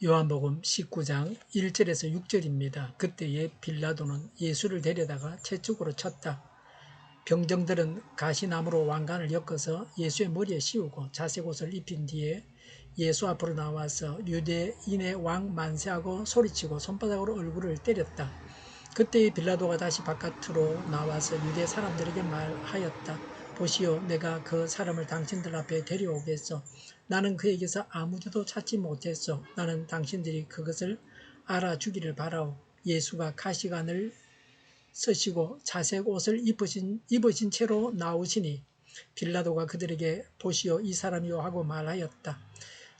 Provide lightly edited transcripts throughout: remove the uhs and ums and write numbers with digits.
요한복음 19장 1절에서 6절입니다. 그때에 빌라도는 예수를 데려다가 채찍으로 쳤다. 병정들은 가시나무로 왕관을 엮어서 예수의 머리에 씌우고 자색 옷을 입힌 뒤에 예수 앞으로 나와서 유대인의 왕 만세하고 소리치고 손바닥으로 얼굴을 때렸다. 그때 빌라도가 다시 바깥으로 나와서 유대 사람들에게 말하였다. 보시오, 내가 그 사람을 당신들 앞에 데려오겠소. 나는 그에게서 아무데도 찾지 못했소. 나는 당신들이 그것을 알아주기를 바라오. 예수가 가시관을 쓰시고 자색 옷을 입으신 채로 나오시니 빌라도가 그들에게 보시오, 이 사람이요 하고 말하였다.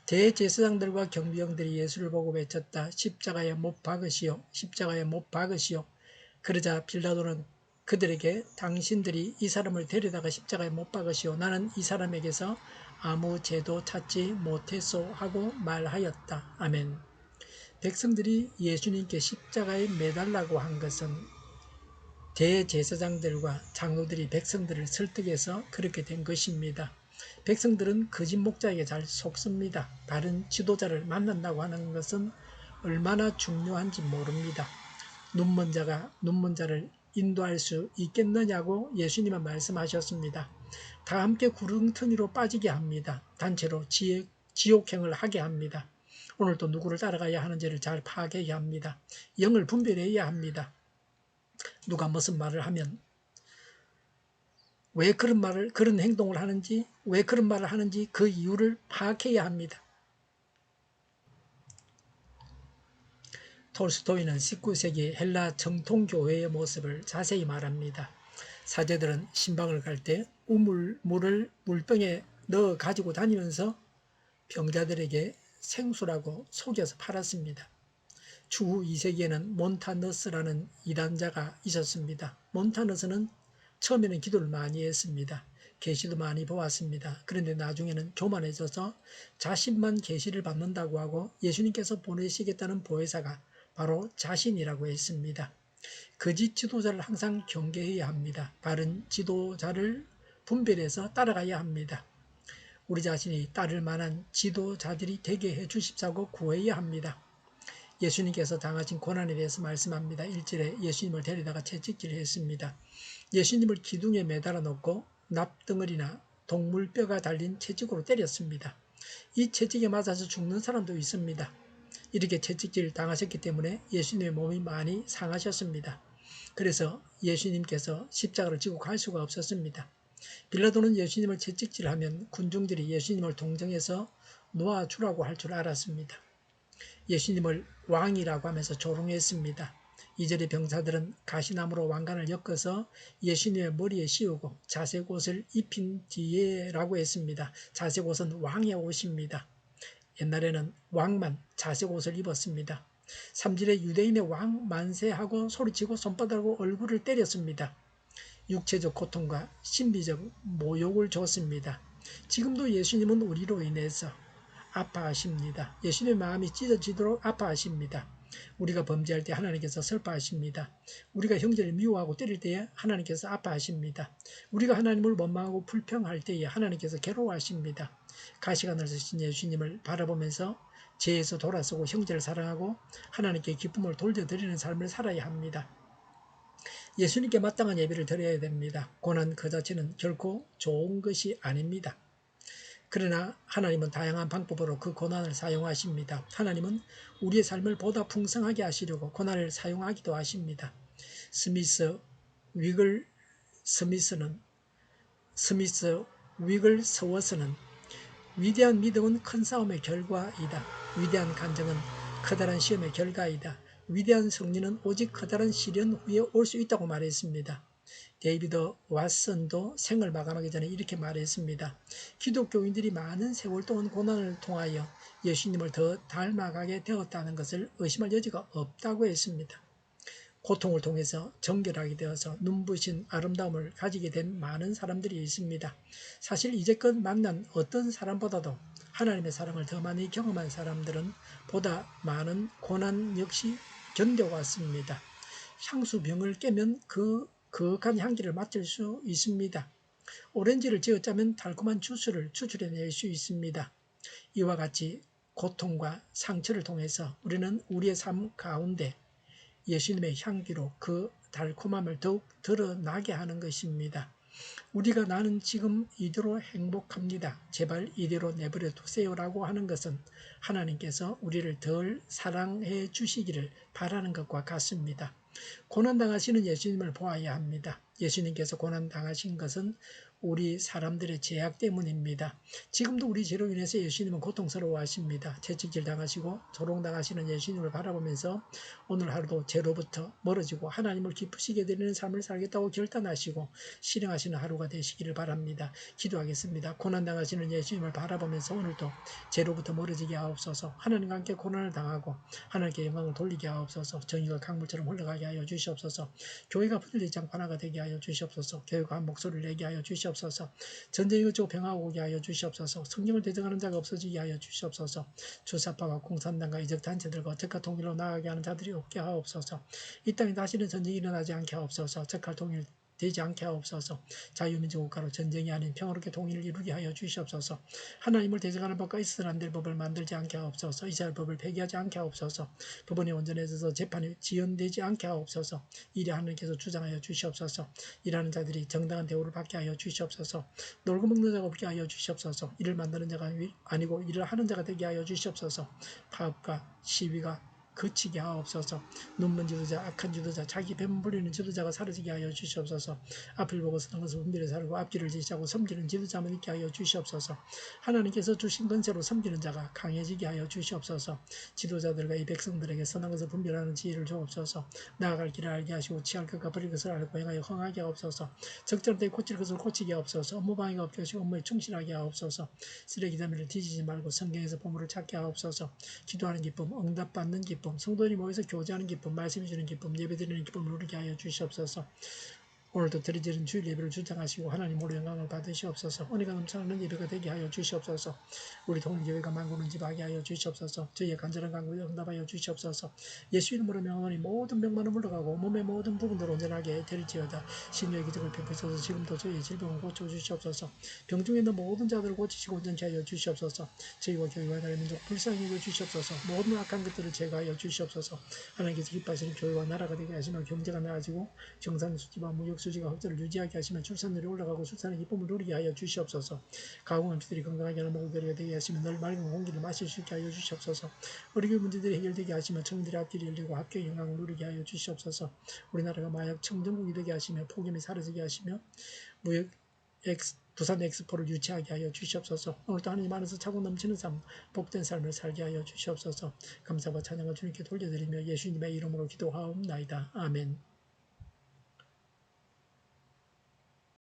대제사장들과 경비병들이 예수를 보고 외쳤다. 십자가에 못 박으시오. 십자가에 못 박으시오. 그러자 빌라도는 그들에게 당신들이 이 사람을 데려다가 십자가에 못 박으시오. 나는 이 사람에게서 아무 죄도 찾지 못했소 하고 말하였다. 아멘. 백성들이 예수님께 십자가에 매달라고 한 것은 대제사장들과 장로들이 백성들을 설득해서 그렇게 된 것입니다. 백성들은 거짓 목자에게 잘 속습니다. 바른 지도자를 만난다고 하는 것은 얼마나 중요한지 모릅니다. 눈먼 자가 눈먼 자를 인도할 수 있겠느냐고 예수님은 말씀하셨습니다. 다 함께 구렁텅이로 빠지게 합니다. 단체로 지옥행을 하게 합니다. 오늘도 누구를 따라가야 하는지를 잘 파악해야 합니다. 영을 분별해야 합니다. 누가 무슨 말을 하면 왜 그런 행동을 하는지, 왜 그런 말을 하는지 그 이유를 파악해야 합니다. 톨스토이는 19세기 헬라 정통교회의 모습을 자세히 말합니다. 사제들은 신방을 갈 때 우물물을 물병에 넣어 가지고 다니면서 병자들에게 생수라고 속여서 팔았습니다. 추후 2세기에는 몬타너스라는 이단자가 있었습니다. 몬타너스는 처음에는 기도를 많이 했습니다. 계시도 많이 보았습니다. 그런데 나중에는 교만해져서 자신만 계시를 받는다고 하고 예수님께서 보내시겠다는 보혜사가 바로 자신이라고 했습니다. 거짓 지도자를 항상 경계해야 합니다. 바른 지도자를 분별해서 따라가야 합니다. 우리 자신이 따를 만한 지도자들이 되게 해주십사고 구해야 합니다. 예수님께서 당하신 고난에 대해서 말씀합니다. 1절에 예수님을 데리다가 채찍질을 했습니다. 예수님을 기둥에 매달아 놓고 납덩어리나 동물뼈가 달린 채찍으로 때렸습니다. 이 채찍에 맞아서 죽는 사람도 있습니다. 이렇게 채찍질 당하셨기 때문에 예수님의 몸이 많이 상하셨습니다. 그래서 예수님께서 십자가를 지고 갈 수가 없었습니다. 빌라도는 예수님을 채찍질하면 군중들이 예수님을 동정해서 놓아주라고 할 줄 알았습니다. 예수님을 왕이라고 하면서 조롱했습니다. 이절의 병사들은 가시나무로 왕관을 엮어서 예수님의 머리에 씌우고 자색 옷을 입힌 뒤에라고 했습니다. 자색 옷은 왕의 옷입니다. 옛날에는 왕만 자색 옷을 입었습니다. 3절에 유대인의 왕 만세하고 소리치고 손바닥으로 얼굴을 때렸습니다. 육체적 고통과 신비적 모욕을 줬습니다. 지금도 예수님은 우리로 인해서 아파하십니다. 예수님의 마음이 찢어지도록 아파하십니다. 우리가 범죄할 때 하나님께서 슬퍼하십니다. 우리가 형제를 미워하고 때릴 때에 하나님께서 아파하십니다. 우리가 하나님을 원망하고 불평할 때에 하나님께서 괴로워하십니다. 가시관을 쓰신 예수님을 바라보면서 죄에서 돌아서고 형제를 사랑하고 하나님께 기쁨을 돌려드리는 삶을 살아야 합니다. 예수님께 마땅한 예배를 드려야 됩니다. 고난 그 자체는 결코 좋은 것이 아닙니다. 그러나 하나님은 다양한 방법으로 그 고난을 사용하십니다. 하나님은 우리의 삶을 보다 풍성하게 하시려고 고난을 사용하기도 하십니다. 스미스 위글스워스는 위대한 믿음은 큰 싸움의 결과이다. 위대한 간증은 커다란 시험의 결과이다. 위대한 승리는 오직 커다란 시련 후에 올 수 있다고 말했습니다. 데이비드 왓슨도 생을 마감하기 전에 이렇게 말했습니다. 기독교인들이 많은 세월 동안 고난을 통하여 예수님을 더 닮아가게 되었다는 것을 의심할 여지가 없다고 했습니다. 고통을 통해서 정결하게 되어서 눈부신 아름다움을 가지게 된 많은 사람들이 있습니다. 사실 이제껏 만난 어떤 사람보다도 하나님의 사랑을 더 많이 경험한 사람들은 보다 많은 고난 역시 견뎌왔습니다. 향수병을 깨면 그 거룩한 향기를 맡을 수 있습니다. 오렌지를 쥐어짜면 달콤한 주스를 추출해낼 수 있습니다. 이와 같이 고통과 상처를 통해서 우리는 우리의 삶 가운데 예수님의 향기로 그 달콤함을 더욱 드러나게 하는 것입니다. 우리가 나는 지금 이대로 행복합니다. 제발 이대로 내버려 두세요라고 하는 것은 하나님께서 우리를 덜 사랑해 주시기를 바라는 것과 같습니다. 고난당하시는 예수님을 보아야 합니다. 예수님께서 고난당하신 것은 우리 사람들의 죄악 때문입니다. 지금도 우리 죄로 인해서 예수님은 고통스러워하십니다. 채찍질 당하시고 조롱당하시는 예수님을 바라보면서 오늘 하루도 죄로부터 멀어지고 하나님을 기쁘시게 되는 삶을 살겠다고 결단하시고 실행하시는 하루가 되시기를 바랍니다. 기도하겠습니다. 고난당하시는 예수님을 바라보면서 오늘도 죄로부터 멀어지게 하옵소서. 하나님과 함께 고난을 당하고 하나님께 영광을 돌리게 하옵소서. 정의가 강물처럼 흘러가게 하여 주시옵소서. 교회가 분열되지 않고 하나가 되게 하여 주시옵소서. 교회가 한 목소리를 내게 하여 주시옵소서. 전쟁이 그치고 평화가 오게 하여 주시옵소서. 성경을 대적하는 자가 없어지게 하여 주시옵소서. 주사파와 공산당과 이적 단체들과 적화 통일로 나아가게 하는 자들이 없게 하옵소서. 이 땅에 다시는 전쟁이 일어나지 않게 하옵소서. 적화 통일 되지 않게 하옵소서. 자유민주 국가로 전쟁이 아닌 평화롭게 통일을 이루게 하여 주시옵소서. 하나님을 대적하는 법과 있어서는 안 될 법을 만들지 않게 하옵소서. 이스라엘 법을 폐기하지 않게 하옵소서. 법원이 온전해져서 재판이 지연되지 않게 하옵소서. 이래 하나님께서 주장하여 주시옵소서. 일하는 자들이 정당한 대우를 받게 하여 주시옵소서. 놀고 먹는 자가 없게 하여 주시옵소서. 일을 만드는 자가 아니고 일을 하는 자가 되게 하여 주시옵소서. 파업과 시위가 그치게 하옵소서. 눈먼 지도자, 악한 지도자, 자기 배만 불리는 지도자가 사라지게 하여 주시옵소서. 앞을 보고 서는 것을 분별해 살고 앞길을 지시하고 섬기는 지도자만 있게 하여 주시옵소서. 하나님께서 주신 권세로 섬기는 자가 강해지게 하여 주시옵소서. 지도자들과 이 백성들에게 선한 것을 분별하는 지혜를 주옵소서. 나아갈 길을 알게 하시고 취할 것과 버릴 것을 알고 행하여 흥하게 하옵소서. 적절할 때 고칠 것을 고치게 하옵소서. 업무 방해가 없게 하시고 업무에 충실하게 하옵소서. 쓰레기 더미를 뒤지지 말고 성경에서 보물을 찾게 하옵소서. 기도하는 기쁨, 응답받는 기쁨, 성도들이 모여서 교제하는 기쁨, 말씀해 주는 기쁨, 예배드리는 기쁨을 누리게 하여 주시옵소서. 오늘도 드리지는 주일 예배를 주장하시고 하나님으로 영광을 받으시옵소서. 은혜가 넘쳐나는 예배가 되게 하여 주시옵소서. 우리 통일교회가 만구는 집하게 하여 주시옵소서. 저희의 간절한 간구에 응답하여 주시옵소서. 예수 이름으로 명하니 모든 병만은 물러가고 몸의 모든 부분들 온전하게 되리지어다. 신유의 기적을 베푸셔서 지금도 저희의 질병을 고쳐주시옵소서. 병중에 있는 모든 자들을 고치시고 온전케 하여 주시옵소서. 저희와 교회와 나라의 민족 불쌍히 여겨 주시옵소서. 모든 악한 것들을 제거하여 주시옵소서. 하나님께서 기뻐하시는 교회와 나라가 되게 하시며 경제가 나아지고 정상수지와 무역수지가 흑자를 유지하게 하시며 출산율이 올라가고 출산의 기쁨을 누리게 하여 주시옵소서. 가공한 피들이 건강하게 하는 목소리가 되게 하시며 늘 맑은 공기를 마실 수 있게 하여 주시옵소서. 어려운 문제들이 해결되게 하시며 청년들의 앞길이 열리고 합격 영광을 누리게 하여 주시옵소서. 우리나라가 마약 청정국이 되게 하시며 폭염이 사라지게 하시며 무역 부산 엑스포를 유치하게 하여 주시옵소서. 오늘도 하나님 안에서 차고 넘치는 삶, 복된 삶을 살게 하여 주시옵소서. 감사와 찬양을 주님께 돌려드리며 예수님의 이름으로 기도하옵나이다. 아멘.